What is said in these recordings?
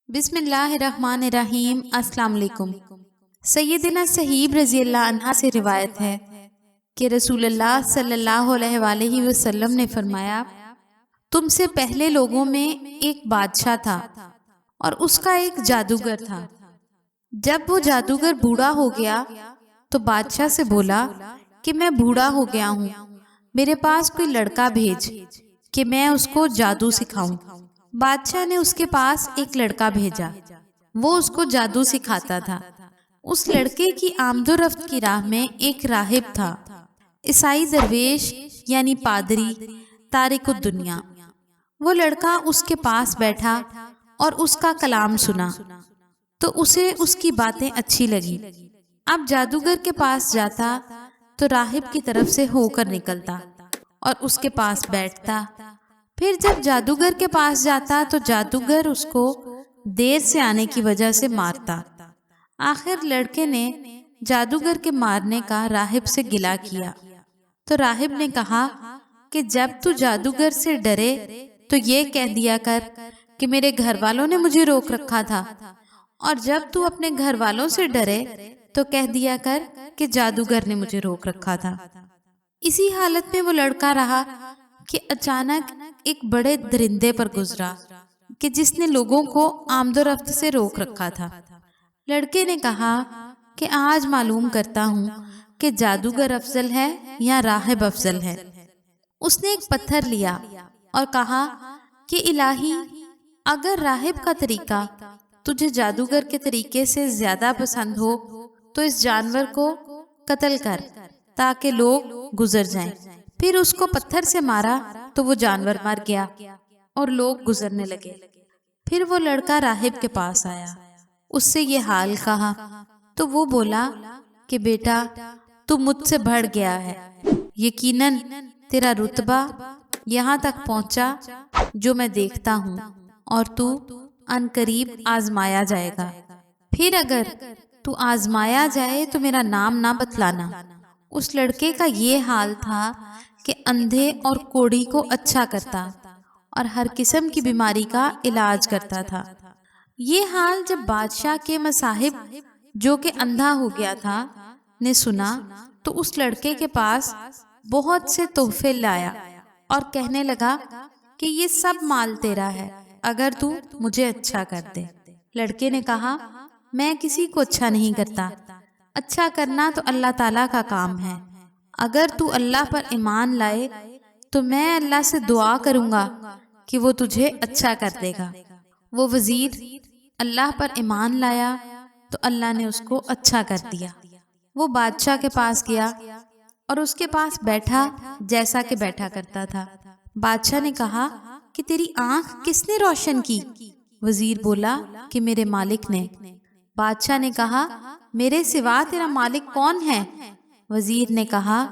بسم اللہ الرحمن الرحیم۔ السلام علیکم۔ سیدنا صہیب رضی اللہ عنہ سے روایت ہے کہ رسول اللہ صلی اللہ علیہ وآلہ وسلم نے فرمایا، تم سے پہلے لوگوں میں ایک بادشاہ تھا اور اس کا ایک جادوگر تھا۔ جب وہ جادوگر بوڑھا ہو گیا تو بادشاہ سے بولا کہ میں بوڑھا ہو گیا ہوں، میرے پاس کوئی لڑکا بھیج کہ میں اس کو جادو سکھاؤں۔ بادشاہ نے اس کے پاس ایک لڑکا بھیجا، وہ اس کو جادو سکھاتا تھا۔ اس لڑکے کی آمد و رفت کی راہ میں ایک راہب تھا، عیسائی درویش یعنی پادری، تارک الدنیا۔ وہ لڑکا اس کے پاس بیٹھا اور اس کا کلام سنا تو اسے اس کی باتیں اچھی لگی۔ اب جادوگر کے پاس جاتا تو راہب کی طرف سے ہو کر نکلتا اور اس کے پاس بیٹھتا۔ پھر جب جادوگر کے پاس جاتا تو جادوگر اس کو دیر سے آنے کی وجہ سے مارتا۔ آخر لڑکے نے جادوگر کے مارنے کا راہب سے گلہ کیا تو راہب نے کہا کہ جب تو جادوگر سے ڈرے تو یہ کہہ دیا کر کہ میرے گھر والوں نے مجھے روک رکھا تھا، اور جب تو اپنے گھر والوں سے ڈرے تو کہہ دیا کر کہ جادوگر نے مجھے روک رکھا تھا۔ اسی حالت میں وہ لڑکا رہا کہ اچانک ایک بڑے درندے پر گزرا کہ جس نے لوگوں کو آمد و رفت سے روک رکھا تھا۔ لڑکے نے کہا کہ آج معلوم کرتا ہوں کہ جادوگر افضل ہے یا راہب افضل ہے۔ اس نے ایک پتھر لیا اور کہا کہ الہی، اگر راہب کا طریقہ تجھے جادوگر کے طریقے سے زیادہ پسند ہو تو اس جانور کو قتل کر تاکہ لوگ گزر جائیں۔ پھر اس کو پتھر سے مارا تو وہ جانور مر گیا اور لوگ گزرنے لگے۔ پھر وہ لڑکا راہب کے پاس آیا، اس سے یہ حال کہا تو وہ بولا کہ بیٹا، تو مجھ سے بڑھ گیا ہے، یقیناً تیرا رتبہ یہاں تک پہنچا جو میں دیکھتا ہوں، اور تو ان قریب آزمایا جائے گا۔ پھر اگر تو آزمایا جائے تو میرا نام نہ بتلانا۔ اس لڑکے کا یہ حال تھا کہ اندھے اور کوڑی کو اچھا کرتا اور ہر قسم کی بیماری کا علاج کرتا تھا۔ یہ حال جب بادشاہ کے مصاحب، جو کہ اندھا ہو گیا تھا، نے سنا تو اس لڑکے کے پاس بہت سے تحفے لایا اور کہنے لگا کہ یہ سب مال تیرا ہے اگر تو مجھے اچھا کر دے۔ لڑکے نے کہا، میں کسی کو اچھا نہیں کرتا، اچھا کرنا تو اللہ تعالیٰ کا کام ہے۔ اگر تو اللہ پر ایمان لائے تو میں اللہ سے دعا کروں گا کہ وہ تجھے اچھا کر دے گا۔ وہ وزیر اللہ پر ایمان لایا تو اللہ نے اس کو اچھا کر دیا۔ وہ بادشاہ کے پاس گیا اور اس کے پاس بیٹھا جیسا کہ بیٹھا کرتا تھا۔ بادشاہ نے کہا کہ تیری آنکھ کس نے روشن کی؟ وزیر بولا کہ میرے مالک نے۔ بادشاہ نے کہا، میرے سوا تیرا مالک کون ہے؟ وزیر نے کہا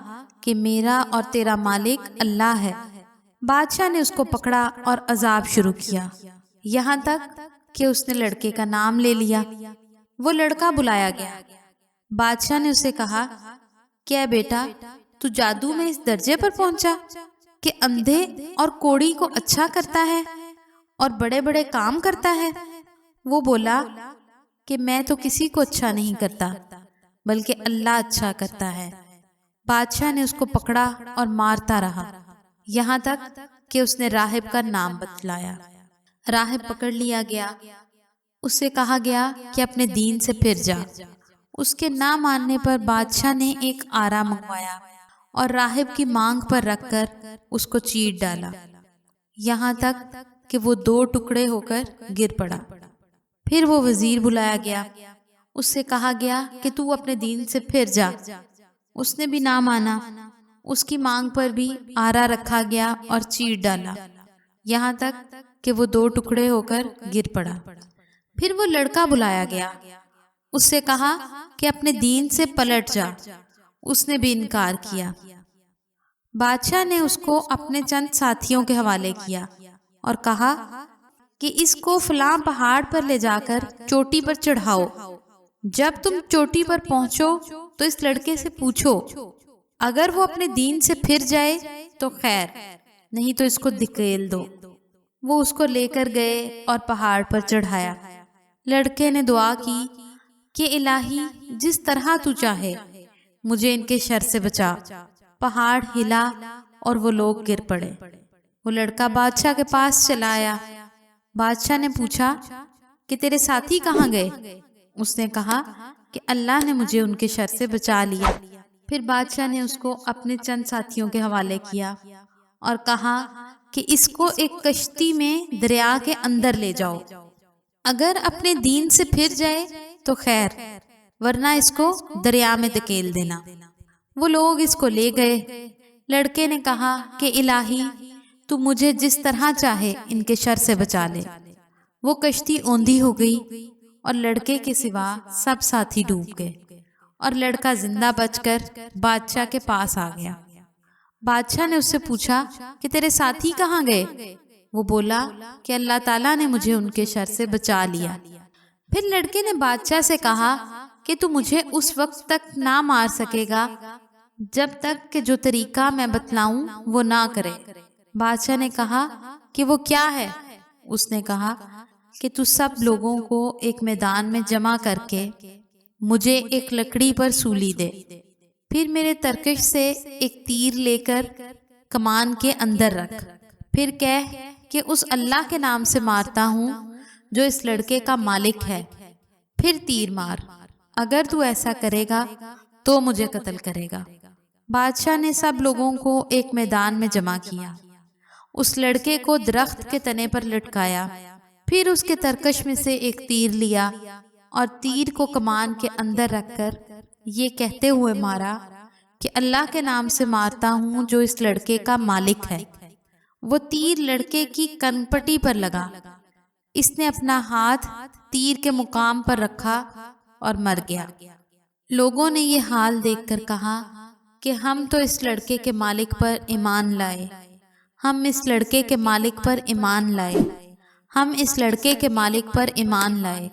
کہ میرا اور تیرا مالک اللہ ہے۔ بادشاہ نے اس کو پکڑا اور عذاب شروع کیا، یہاں تک کہ اس نے لڑکے کا نام لے لیا۔ وہ لڑکا بلایا گیا۔ بادشاہ نے اسے کہا، کیا بیٹا، تو جادو میں اس درجے پر پہنچا کہ اندھے اور کوڑی کو اچھا کرتا ہے اور بڑے بڑے کام کرتا ہے؟ وہ بولا کہ میں تو کسی کو اچھا نہیں کرتا بلکہ اللہ اچھا کرتا ہے۔ بادشاہ نے اس کو پکڑا اور مارتا رہا یہاں تک کہ اس نے راہب کا نام بتلایا۔ راہب پکڑ لیا گیا، اس سے کہا گیا کہ اپنے دین سے پھر جا۔ اس کے نہ ماننے پر بادشاہ نے ایک آرا منگوایا اور راہب کی مانگ پر رکھ کر اس کو چیٹ ڈالا، یہاں تک کہ وہ 2 ٹکڑے ہو کر گر پڑا۔ پھر وہ وزیر بلایا گیا، اس سے کہا گیا کہ تو اپنے دین سے پھر جا۔ اس نے بھی نہ مانا، اس کی مانگ پر بھی آرا رکھا گیا اور چیٹ ڈالا، یہاں تک کہ وہ 2 ٹکڑے ہو کر گر پڑا۔ پھر وہ لڑکا بلایا گیا، اس سے کہا کہ اپنے دین سے پلٹ جا، اس نے بھی انکار کیا۔ بادشاہ نے اس کو اپنے چند ساتھیوں کے حوالے کیا اور کہا کہ اس کو فلاں پہاڑ پر لے جا کر چوٹی پر چڑھاؤ۔ جب تم چوٹی پر پہنچو تو اس لڑکے سے پوچھو، اگر وہ اپنے دین سے پھر جائے تو خیر، نہیں تو اس کو دھکیل دو۔ وہ اس کو لے کر گئے اور پہاڑ پر چڑھایا۔ لڑکے نے دعا کی کہ الہی جس طرح تو چاہے مجھے ان کے شر سے بچا۔ پہاڑ ہلا اور وہ لوگ گر پڑے۔ وہ لڑکا بادشاہ کے پاس چلا آیا۔ بادشاہ نے پوچھا کہ تیرے ساتھی کہاں گئے؟ اس نے کہا کہ اللہ نے مجھے ان کے شر سے بچا لیا۔ پھر بادشاہ نے اس کو اپنے چند ساتھیوں کے حوالے کیا اور کہا کہ اس کو ایک کشتی میں دریا کے اندر لے جاؤ، اگر اپنے دین سے پھر جائے تو خیر، ورنہ اس کو دریا میں دھکیل دینا۔ وہ لوگ اس کو لے گئے۔ لڑکے نے کہا کہ الہی تو مجھے جس طرح چاہے ان کے شر سے بچا لے۔ وہ کشتی اوندھی ہو گئی اور لڑکے کے سوا سب ساتھی ڈوب گئے، اور لڑکا زندہ بچ کر بادشاہ کے پاس آ گیا۔ بادشاہ نے اس سے پوچھا کہ تیرے ساتھی کہاں گئے؟ وہ بولا کہ اللہ تعالیٰ نے مجھے ان کے شر سے بچا لیا۔ پھر لڑکے نے بادشاہ سے کہا کہ تو مجھے اس وقت تک نہ مار سکے گا جب تک کہ جو طریقہ میں بتلاؤں وہ نہ کرے۔ بادشاہ نے کہا کہ وہ کیا ہے؟ اس نے کہا کہ تو سب لوگوں کو ایک میدان میں جمع کر کے مجھے ایک لکڑی پر سولی دے، پھر میرے ترکش سے ایک تیر لے کر کمان کے اندر رکھ، پھر کہہ کہ اس اللہ کے نام سے مارتا ہوں جو اس لڑکے کا مالک ہے، پھر تیر مار۔ اگر تو ایسا کرے گا تو مجھے قتل کرے گا۔ بادشاہ نے سب لوگوں کو ایک میدان میں جمع کیا، اس لڑکے کو درخت کے تنے پر لٹکایا، پھر اس کے ترکش میں سے ایک تیر لیا اور تیر کو کمان کے اندر رکھ کر یہ کہتے ہوئے مارا کہ اللہ کے نام سے مارتا ہوں جو اس لڑکے کا مالک ہے۔ وہ تیر لڑکے کی کنپٹی پر لگا۔ اس نے اپنا ہاتھ تیر کے مقام پر رکھا اور مر گیا۔ لوگوں نے یہ حال دیکھ کر کہا کہ ہم تو اس لڑکے کے مالک پر ایمان لائے، ہم اس لڑکے کے مالک پر ایمان لائے، ہم اس لڑکے کے مالک پر ایمان لائے۔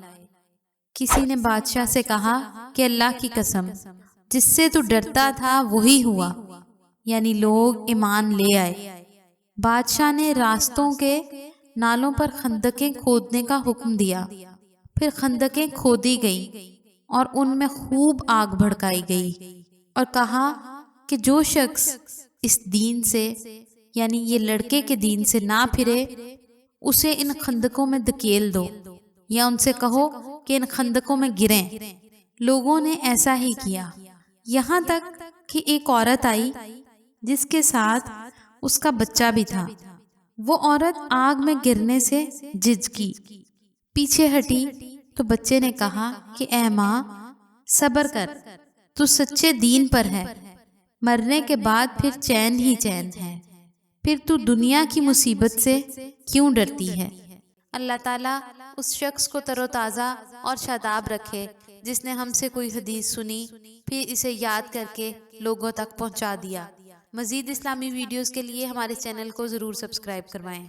کسی نے بادشاہ سے کہا کہ اللہ کی قسم، جس سے تو ڈرتا تھا وہی ہوا، یعنی لوگ ایمان لے آئے۔ بادشاہ نے راستوں کے نالوں پر خندقیں کھودنے کا حکم دیا، پھر خندقیں کھودی گئیں اور ان میں خوب آگ بھڑکائی گئی، اور کہا کہ جو شخص اس دین سے یعنی یہ لڑکے کے دین سے نہ پھرے اسے ان خندقوں میں دھکیل دو، یا ان سے کہو کہ ان خندقوں میں گریں۔ لوگوں نے ایسا ہی کیا، یہاں تک کہ ایک عورت آئی جس کے ساتھ اس کا بچہ بھی تھا۔ وہ عورت آگ میں گرنے سے جھجکی، پیچھے ہٹی تو بچے نے کہا کہ اے ماں صبر کر، تو سچے دین پر ہے، مرنے کے بعد پھر چین ہی چین ہے، پھر تو دنیا کی مصیبت سے کیوں ڈرتی ہے؟ اللہ تعالیٰ اس شخص کو تر و تازہ اور شاداب رکھے جس نے ہم سے کوئی حدیث سنی پھر اسے یاد کر کے لوگوں تک پہنچا دیا۔ مزید اسلامی ویڈیوز کے لیے ہمارے چینل کو ضرور سبسکرائب کروائیں۔